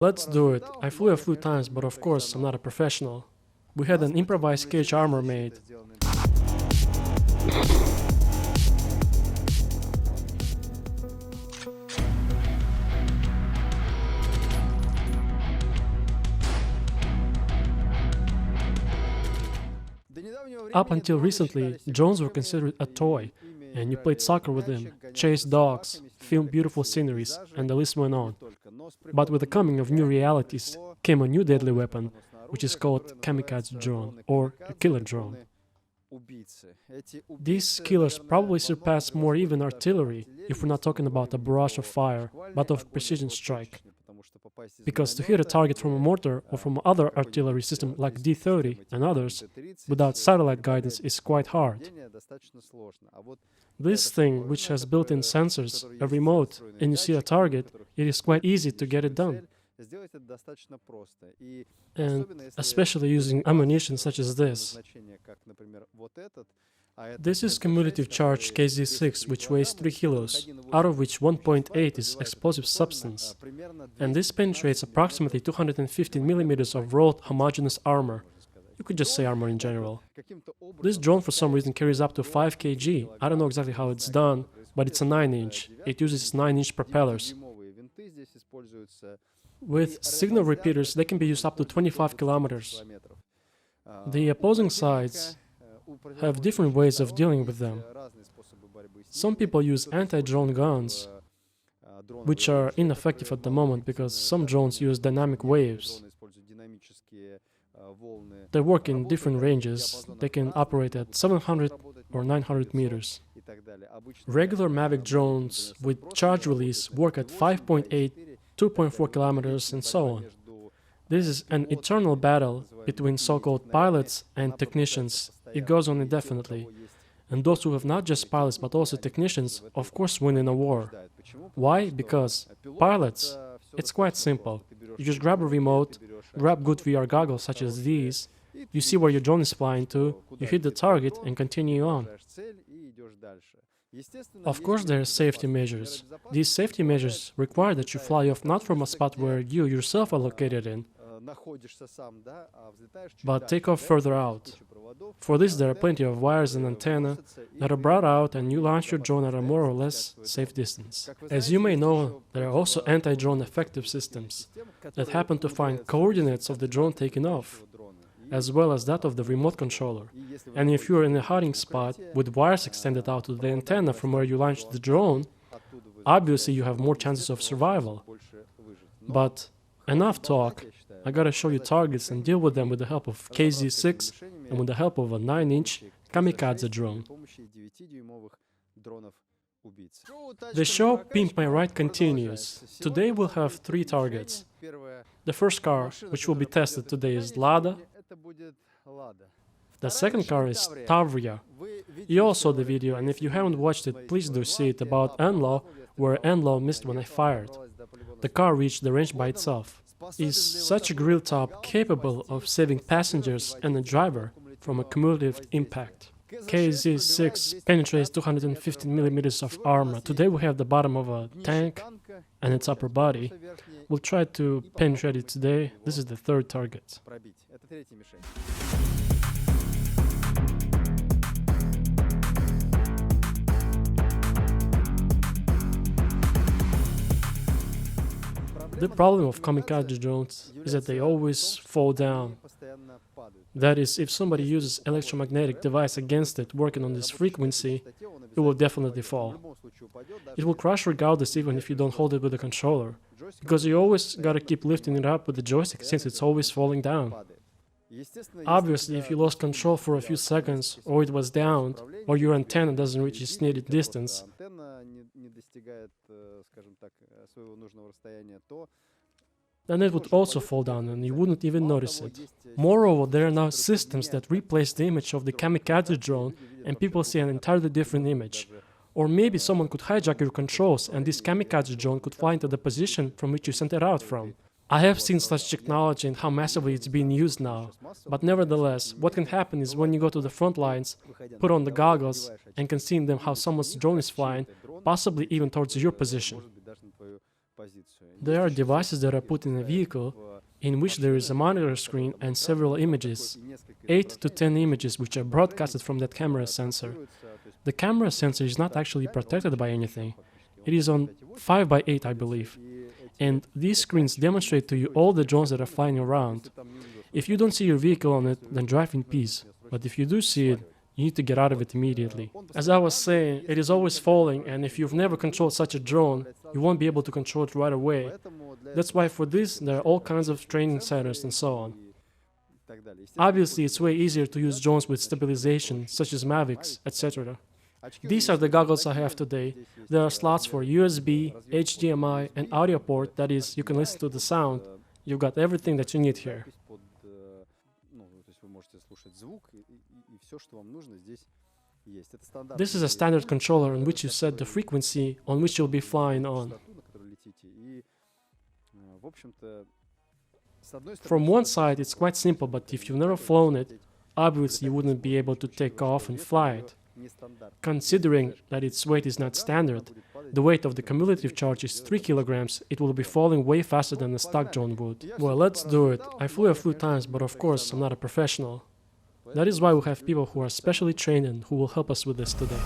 Let's do it. I flew a few times, but of course I'm not a professional. We had an improvised cage armor made. Up until recently, drones were considered a toy, and you played soccer with them, chased dogs, filmed beautiful sceneries, and the list went on. But with the coming of new realities came a new deadly weapon, which is called kamikaze drone, or a killer drone. These killers probably surpass more even artillery, if we're not talking about a barrage of fire, but of precision strike. Because to hit a target from a mortar or from other artillery system like D-30 and others, without satellite guidance is quite hard. This thing, which has built-in sensors, a remote, and you see a target, it is quite easy to get it done. And especially using ammunition such as this. This is cumulative charge KZ-6, which weighs 3 kilos, out of which 1.8 is explosive substance. And this penetrates approximately 215 millimeters of rolled homogeneous armor. You could just say armor in general. This drone for some reason carries up to 5 kg. I don't know exactly how it's done, but it's a 9-inch. It uses 9-inch propellers. With signal repeaters, they can be used up to 25 kilometers. The opposing sides have different ways of dealing with them. Some people use anti-drone guns, which are ineffective at the moment because some drones use dynamic waves. They work in different ranges. They can operate at 700 or 900 meters. Regular Mavic drones with charge release work at 5.8, 2.4 kilometers and so on. This is an eternal battle between so-called pilots and technicians. It goes on indefinitely. And those who have not just pilots but also technicians, of course, win in a war. Why? Because pilots, it's quite simple. You just grab a remote, grab good VR goggles such as these, you see where your drone is flying to, you hit the target and continue on. Of course, there are safety measures. These safety measures require that you fly off not from a spot where you yourself are located in, but take off further out. For this, there are plenty of wires and antenna that are brought out, and you launch your drone at a more or less safe distance. As you may know, there are also anti-drone effective systems that happen to find coordinates of the drone taking off, as well as that of the remote controller. And if you're in a hiding spot with wires extended out to the antenna from where you launched the drone, obviously you have more chances of survival. But enough talk. I gotta show you targets and deal with them with the help of KZ-6 and with the help of a 9-inch kamikaze drone. The show Pimp My Ride continues. Today we'll have 3 targets. The first car, which will be tested today, is Lada. The second car is Tavria. You all saw the video, and if you haven't watched it, please do see it, about NLAW, where NLAW missed when I fired. The car reached the range by itself. Is such a grill top capable of saving passengers and the driver from a cumulative impact? KZ-6 penetrates 215 millimeters of armor. Today we have the bottom of a tank and its upper body. We'll try to penetrate it today. This is the third target. The problem of kamikaze drones is that they always fall down. That is, if somebody uses electromagnetic device against it working on this frequency, it will definitely fall. It will crash regardless even if you don't hold it with a controller, because you always gotta keep lifting it up with the joystick since it's always falling down. Obviously, if you lost control for a few seconds, or it was downed, or your antenna doesn't reach its needed distance, then it would also fall down and you wouldn't even notice it. Moreover, there are now systems that replace the image of the kamikaze drone and people see an entirely different image. Or maybe someone could hijack your controls and this kamikaze drone could fly into the position from which you sent it out from. I have seen such technology and how massively it's being used now. But nevertheless, what can happen is when you go to the front lines, put on the goggles and can see in them how someone's drone is flying, possibly even towards your position. There are devices that are put in a vehicle in which there is a monitor screen and several images, 8 to 10 images which are broadcasted from that camera sensor. The camera sensor is not actually protected by anything. It is on 5 by 8, I believe. And these screens demonstrate to you all the drones that are flying around. If you don't see your vehicle on it, then drive in peace. But if you do see it, you need to get out of it immediately. As I was saying, it is always falling, and if you've never controlled such a drone, you won't be able to control it right away. That's why for this, there are all kinds of training centers and so on. Obviously, it's way easier to use drones with stabilization, such as Mavics, etc. These are the goggles I have today. There are slots for USB, HDMI, and audio port, that is, you can listen to the sound. You've got everything that you need here. This is a standard controller on which you set the frequency on which you'll be flying on. From one side, it's quite simple, but if you've never flown it, obviously you wouldn't be able to take off and fly it. Considering that its weight is not standard, the weight of the cumulative charge is 3 kilograms, it will be falling way faster than a stock drone would. Well, let's do it. I flew a few times, but of course I'm not a professional. That is why we have people who are specially trained and who will help us with this today.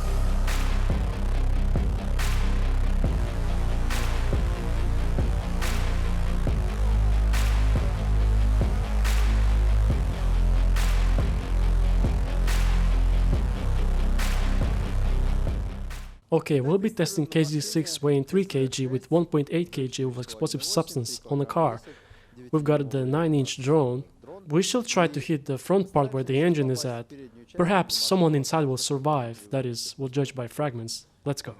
Okay, we'll be testing KZ6 weighing 3 kg with 1.8 kg of explosive substance on a car. We've got the 9-inch drone. We shall try to hit the front part where the engine is at. Perhaps someone inside will survive, that is, we'll judge by fragments. Let's go.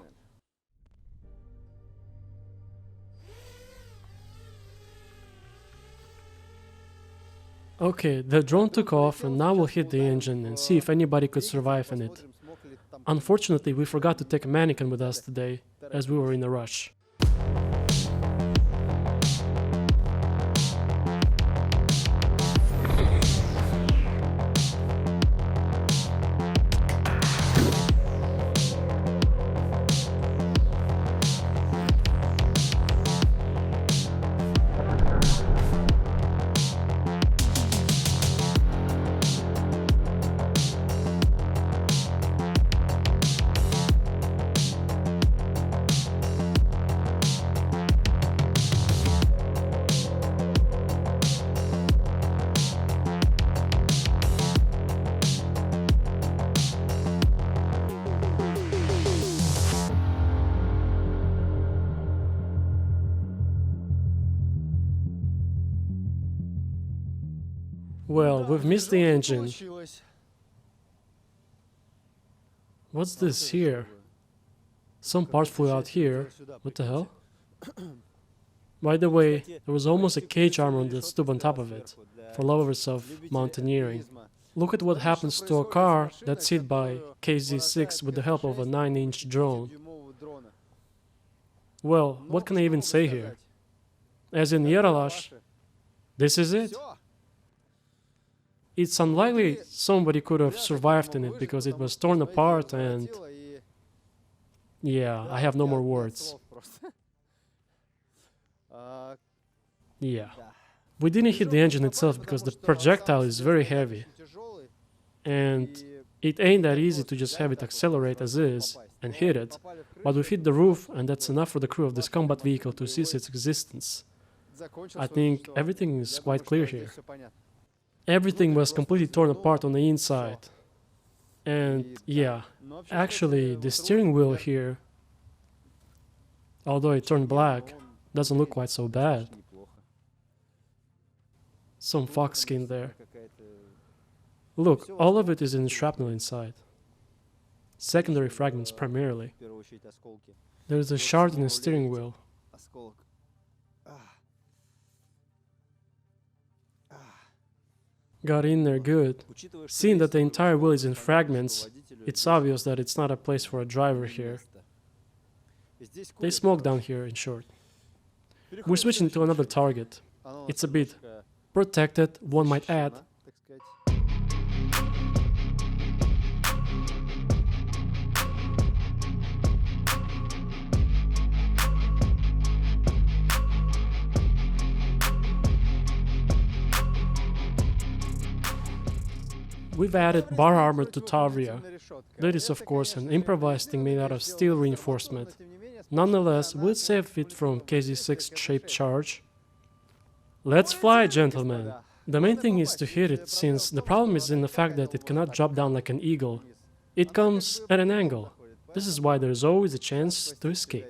Okay, the drone took off and now we'll hit the engine and see if anybody could survive in it. Unfortunately, we forgot to take a mannequin with us today, as we were in a rush. Well, we've missed the engine. What's this here? Some parts flew out here. What the hell? By the way, there was almost a cage armor that stood on top of it, for lovers of mountaineering. Look at what happens to a car that's hit by KZ6 with the help of a 9-inch drone. Well, what can I even say here? As in Yaralash, this is it. It's unlikely somebody could have survived in it because it was torn apart and... yeah, I have no more words. Yeah. We didn't hit the engine itself because the projectile is very heavy. And it ain't that easy to just have it accelerate as is and hit it, but we've hit the roof and that's enough for the crew of this combat vehicle to cease its existence. I think everything is quite clear here. Everything was completely torn apart on the inside. And yeah, actually the steering wheel here, although it turned black, doesn't look quite so bad. Some fox skin there. Look, all of it is in shrapnel inside. Secondary fragments primarily. There's a shard in the steering wheel. Got in there good. Seeing that the entire wheel is in fragments, it's obvious that it's not a place for a driver here. They smoke down here, in short. We're switching to another target. It's a bit protected, one might add. We've added bar armor to Tavria. That is, of course, an improvised thing made out of steel reinforcement. Nonetheless, we'll save it from KZ-6 shaped charge. Let's fly, gentlemen! The main thing is to hit it, since the problem is in the fact that it cannot drop down like an eagle. It comes at an angle. This is why there is always a chance to escape.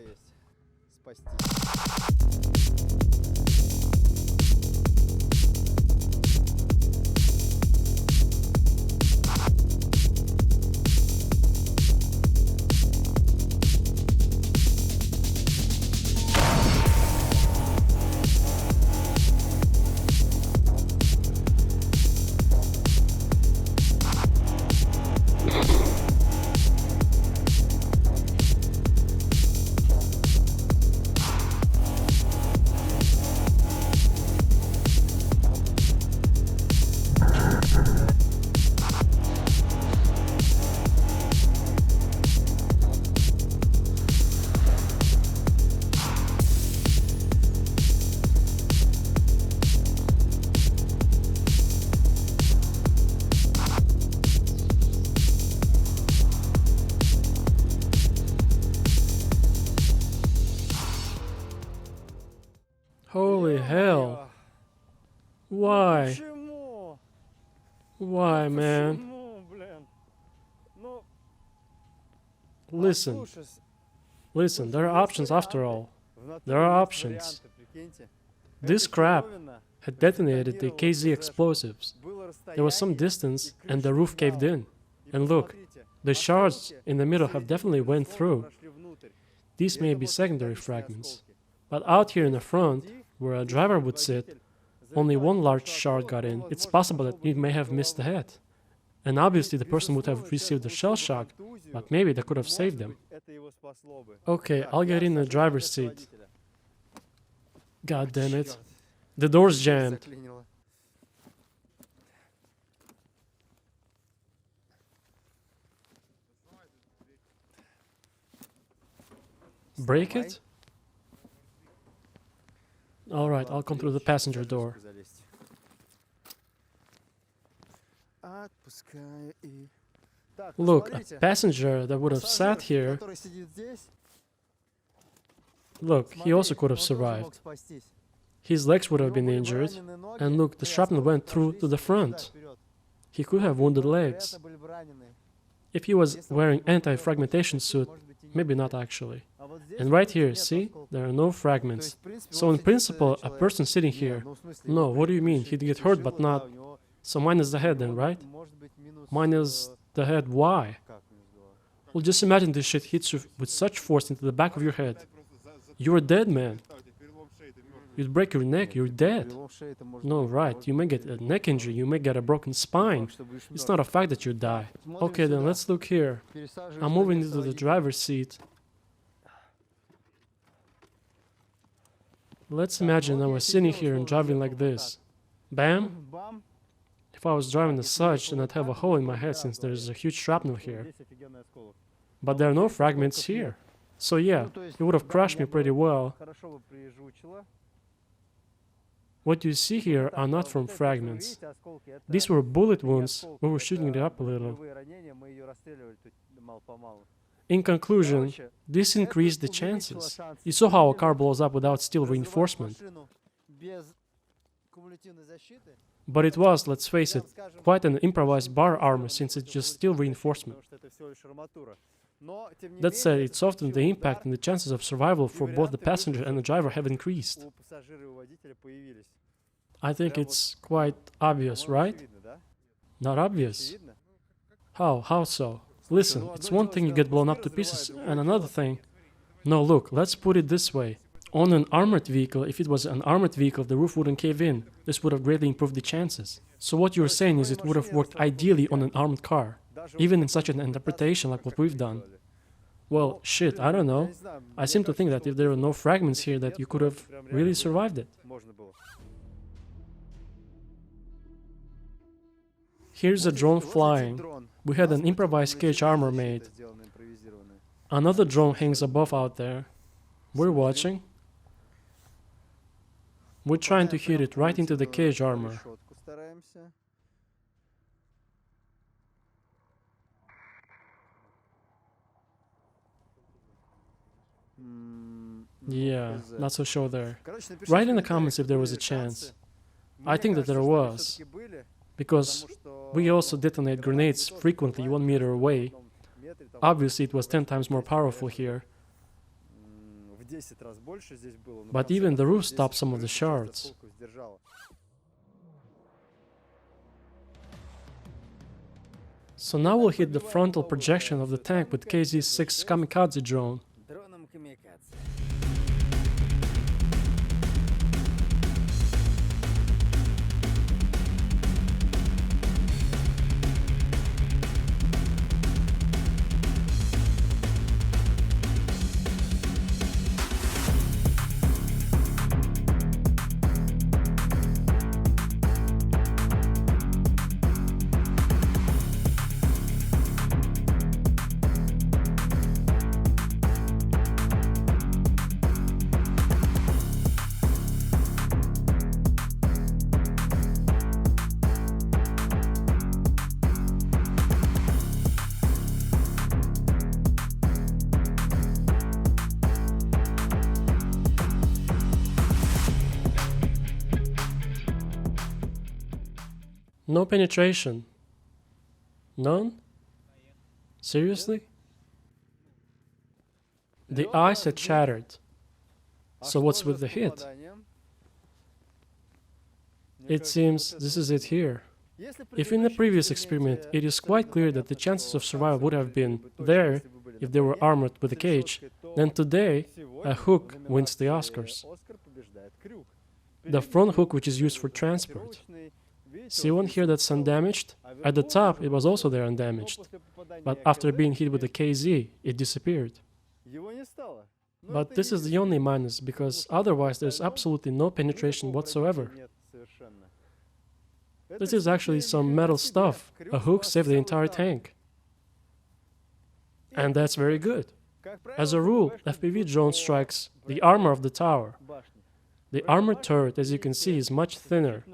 Holy hell. Why? Why, man? Listen. Listen, there are options after all. There are options. This crap had detonated the KZ explosives. There was some distance and the roof caved in. And look, the shards in the middle have definitely went through. These may be secondary fragments. But out here in the front, where a driver would sit, only one large shard got in. It's possible that it may have missed the head. And obviously the person would have received a shell shock, but maybe that could have saved them. Okay, I'll get in the driver's seat. God damn it. The door's jammed. Break it? Alright, I'll come through the passenger door. Look, a passenger that would have sat here... Look, he also could have survived. His legs would have been injured, and look, the shrapnel went through to the front. He could have wounded legs. If he was wearing anti-fragmentation suit, maybe not actually. And right here, see? There are no fragments. So in principle, a person sitting here... No, what do you mean? He'd get hurt, but not... So minus the head then, right? Minus the head, why? Well, just imagine this shit hits you with such force into the back of your head. You're dead, man. You'd break your neck, you're dead. No, right, you may get a neck injury, you may get a broken spine. It's not a fact that you die. Okay, then let's look here. I'm moving into the driver's seat. Let's imagine I was sitting here and driving like this. Bam! If I was driving as such, then I'd have a hole in my head since there's a huge shrapnel here. But there are no fragments here. So yeah, it would have crushed me pretty well. What you see here are not from fragments. These were bullet wounds, we were shooting it up a little. In conclusion, this increased the chances. You saw how a car blows up without steel reinforcement. But it was, let's face it, quite an improvised bar armor since it's just steel reinforcement. That said, it softened the impact and the chances of survival for both the passenger and the driver have increased. I think it's quite obvious, right? Not obvious. How? How so? Listen, it's one thing you get blown up to pieces, and another thing... No, look, let's put it this way. On an armored vehicle, if it was an armored vehicle, the roof wouldn't cave in. This would have greatly improved the chances. So what you're saying is it would have worked ideally on an armored car, even in such an interpretation like what we've done. Well, shit, I don't know. I seem to think that if there were no fragments here, that you could have really survived it. Here's a drone flying. We had an improvised cage armor made. Another drone hangs above out there. We're watching. We're trying to hit it right into the cage armor. Yeah, not so sure there. Write in the comments if there was a chance. I think that there was, because we also detonate grenades frequently 1 meter away. Obviously, it was 10 times more powerful here. But even the roof stopped some of the shards. So now we'll hit the frontal projection of the tank with KZ-6 kamikaze drone. No penetration. None? Seriously? The ice had shattered. So what's with the hit? It seems this is it here. If in the previous experiment it is quite clear that the chances of survival would have been there if they were armored with a cage, then today a hook wins the Oscars. The front hook, which is used for transport. See one here that's undamaged? At the top it was also there undamaged, but after being hit with a KZ, it disappeared. But this is the only minus, because otherwise there's absolutely no penetration whatsoever. This is actually some metal stuff. A hook saved the entire tank. And that's very good. As a rule, FPV drone strikes the armor of the tower. The armored turret, as you can see, is much thinner.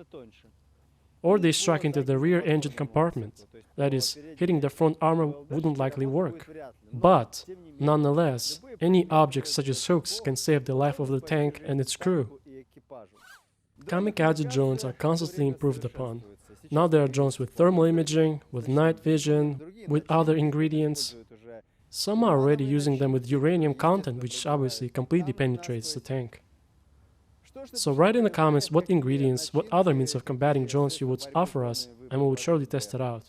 Or they strike into the rear engine compartment. That is, hitting the front armor wouldn't likely work. But, nonetheless, any objects such as hooks can save the life of the tank and its crew. Kamikaze drones are constantly improved upon. Now there are drones with thermal imaging, with night vision, with other ingredients. Some are already using them with uranium content, which obviously completely penetrates the tank. So write in the comments what ingredients, what other means of combating drones you would offer us, and we would surely test it out.